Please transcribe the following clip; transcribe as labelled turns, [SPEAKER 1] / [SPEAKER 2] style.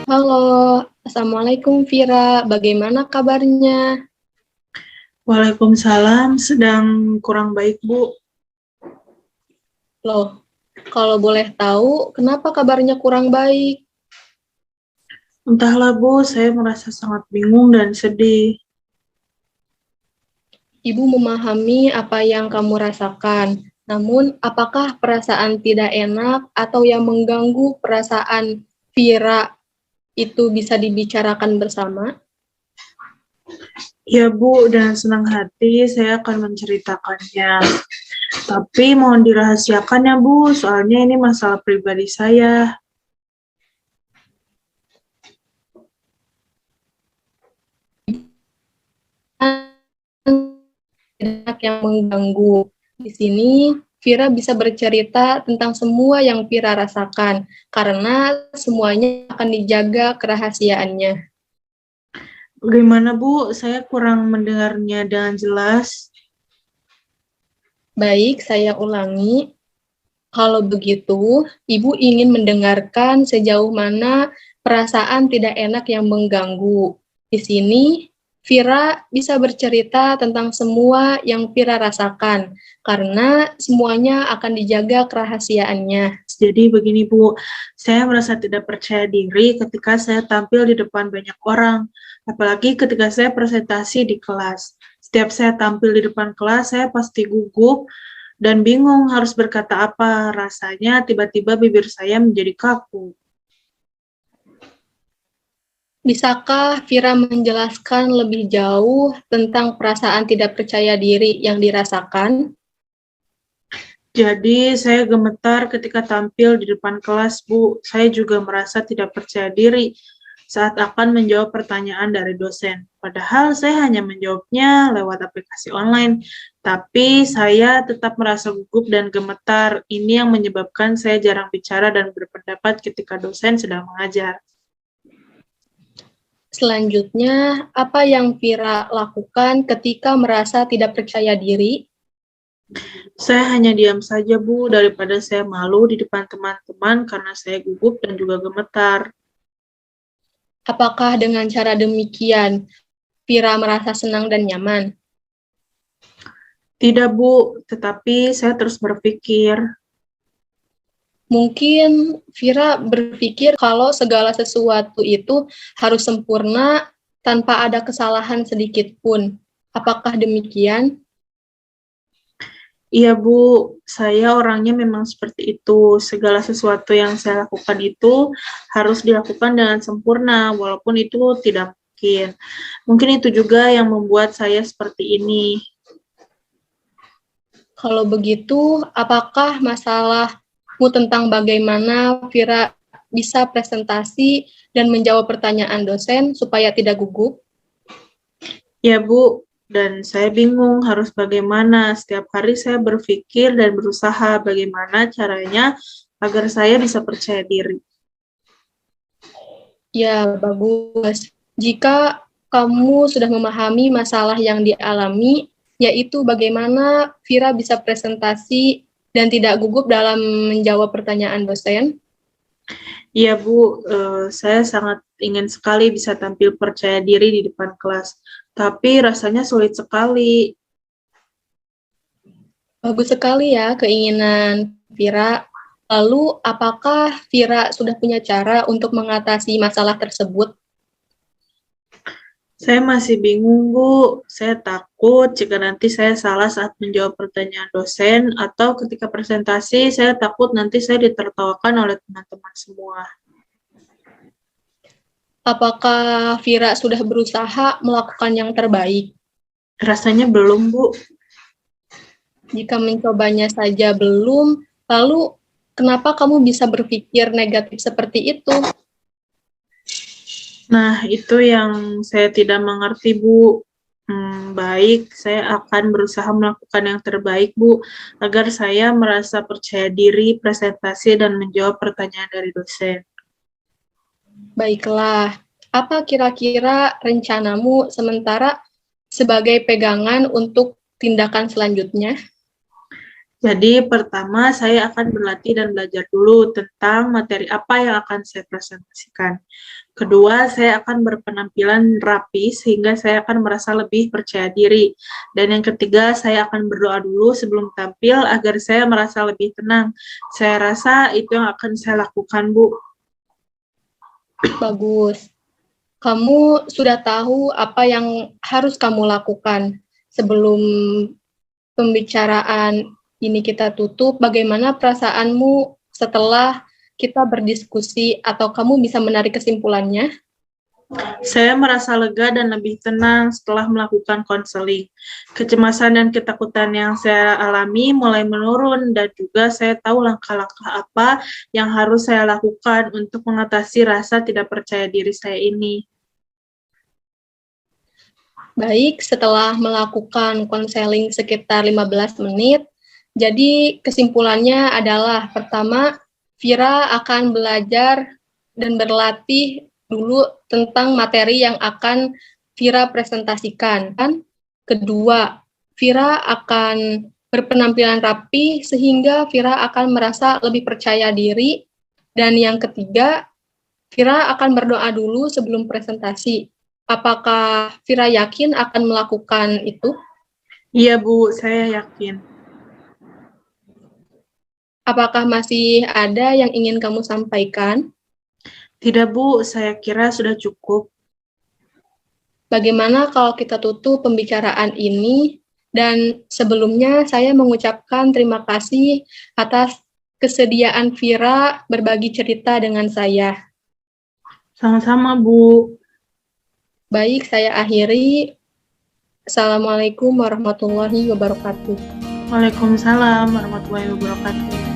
[SPEAKER 1] Halo, Assalamualaikum Vira, bagaimana kabarnya?
[SPEAKER 2] Waalaikumsalam, sedang kurang baik, Bu.
[SPEAKER 1] Loh, kalau boleh tahu, kenapa kabarnya kurang baik?
[SPEAKER 2] Entahlah, Bu, saya merasa sangat bingung dan sedih.
[SPEAKER 1] Ibu memahami apa yang kamu rasakan. Namun, apakah perasaan tidak enak atau yang mengganggu perasaan Vira itu bisa dibicarakan bersama?
[SPEAKER 2] Ya, Bu, dengan senang hati saya akan menceritakannya. Tapi mohon dirahasiakan ya, Bu, soalnya ini masalah pribadi saya.
[SPEAKER 1] Tidak yang mengganggu. Di sini, Vira bisa bercerita tentang semua yang Vira rasakan, karena semuanya akan dijaga kerahasiaannya.
[SPEAKER 2] Bagaimana, Bu? Saya kurang mendengarnya dengan jelas.
[SPEAKER 1] Baik, saya ulangi. Kalau begitu, Ibu ingin mendengarkan sejauh mana perasaan tidak enak yang mengganggu. Di sini, Vira bisa bercerita tentang semua yang Vira rasakan, karena semuanya akan dijaga kerahasiaannya.
[SPEAKER 2] Jadi begini, Bu, saya merasa tidak percaya diri ketika saya tampil di depan banyak orang, apalagi ketika saya presentasi di kelas. Setiap saya tampil di depan kelas, saya pasti gugup dan bingung harus berkata apa. Rasanya tiba-tiba bibir saya menjadi kaku.
[SPEAKER 1] Bisakah Vira menjelaskan lebih jauh tentang perasaan tidak percaya diri yang dirasakan?
[SPEAKER 2] Jadi saya gemetar ketika tampil di depan kelas, Bu. Saya juga merasa tidak percaya diri saat akan menjawab pertanyaan dari dosen. Padahal saya hanya menjawabnya lewat aplikasi online, tapi saya tetap merasa gugup dan gemetar. Ini yang menyebabkan saya jarang bicara dan berpendapat ketika dosen sedang mengajar.
[SPEAKER 1] Selanjutnya, apa yang Vira lakukan ketika merasa tidak percaya diri?
[SPEAKER 2] Saya hanya diam saja, Bu, daripada saya malu di depan teman-teman karena saya gugup dan juga gemetar.
[SPEAKER 1] Apakah dengan cara demikian Vira merasa senang dan nyaman?
[SPEAKER 2] Tidak, Bu, tetapi saya terus berpikir,
[SPEAKER 1] Mungkin Vira berpikir kalau segala sesuatu itu harus sempurna tanpa ada kesalahan sedikit pun. Apakah demikian?
[SPEAKER 2] iya, Bu, saya orangnya memang seperti itu. Segala sesuatu yang saya lakukan itu harus dilakukan dengan sempurna, walaupun itu tidak mungkin. Mungkin itu juga yang membuat saya seperti ini.
[SPEAKER 1] Kalau begitu, apakah masalahmu tentang bagaimana Vira bisa presentasi dan menjawab pertanyaan dosen supaya tidak gugup?
[SPEAKER 2] Ya, Bu, dan saya bingung harus bagaimana. Setiap hari saya berpikir dan berusaha bagaimana caranya agar saya bisa percaya diri.
[SPEAKER 1] Ya, bagus. Jika kamu sudah memahami masalah yang dialami, yaitu bagaimana Vira bisa presentasi dan tidak gugup dalam menjawab pertanyaan dosen.
[SPEAKER 2] Iya, Bu, saya sangat ingin sekali bisa tampil percaya diri di depan kelas, tapi rasanya sulit sekali.
[SPEAKER 1] Bagus sekali ya keinginan Vira. Lalu, apakah Vira sudah punya cara untuk mengatasi masalah tersebut?
[SPEAKER 2] Saya masih bingung, Bu. Saya takut jika nanti saya salah saat menjawab pertanyaan dosen, atau ketika presentasi, saya takut nanti saya ditertawakan oleh teman-teman semua.
[SPEAKER 1] Apakah Vira sudah berusaha melakukan yang terbaik?
[SPEAKER 2] Rasanya belum, Bu.
[SPEAKER 1] Jika mencobanya saja belum, lalu kenapa kamu bisa berpikir negatif seperti itu?
[SPEAKER 2] Nah, itu yang saya tidak mengerti, Bu. Baik, saya akan berusaha melakukan yang terbaik, Bu, agar saya merasa percaya diri, presentasi, dan menjawab pertanyaan dari dosen.
[SPEAKER 1] Baiklah, apa kira-kira rencanamu sementara sebagai pegangan untuk tindakan selanjutnya?
[SPEAKER 2] Jadi pertama saya akan berlatih dan belajar dulu tentang materi apa yang akan saya presentasikan. Kedua, saya akan berpenampilan rapi sehingga saya akan merasa lebih percaya diri. Dan yang ketiga, saya akan berdoa dulu sebelum tampil agar saya merasa lebih tenang. Saya rasa itu yang akan saya lakukan, Bu.
[SPEAKER 1] Bagus. Kamu sudah tahu apa yang harus kamu lakukan sebelum pembicaraan ini kita tutup. Bagaimana perasaanmu setelah kita berdiskusi atau kamu bisa menarik kesimpulannya?
[SPEAKER 2] Saya merasa lega dan lebih tenang setelah melakukan konseling. Kecemasan dan ketakutan yang saya alami mulai menurun dan juga saya tahu langkah-langkah apa yang harus saya lakukan untuk mengatasi rasa tidak percaya diri saya ini.
[SPEAKER 1] Baik, setelah melakukan konseling sekitar 15 menit, jadi kesimpulannya adalah pertama, Vira akan belajar dan berlatih dulu tentang materi yang akan Vira presentasikan. Kedua, Vira akan berpenampilan rapi sehingga Vira akan merasa lebih percaya diri. Dan yang ketiga, Vira akan berdoa dulu sebelum presentasi. Apakah Vira yakin akan melakukan itu?
[SPEAKER 2] Iya, Bu, saya yakin.
[SPEAKER 1] Apakah masih ada yang ingin kamu sampaikan?
[SPEAKER 2] Tidak, Bu, saya kira sudah cukup.
[SPEAKER 1] Bagaimana kalau kita tutup pembicaraan ini? Dan sebelumnya saya mengucapkan terima kasih atas kesediaan Vira berbagi cerita dengan saya.
[SPEAKER 2] Sama-sama, Bu.
[SPEAKER 1] Baik, saya akhiri. Assalamualaikum warahmatullahi wabarakatuh.
[SPEAKER 2] Waalaikumsalam warahmatullahi wabarakatuh.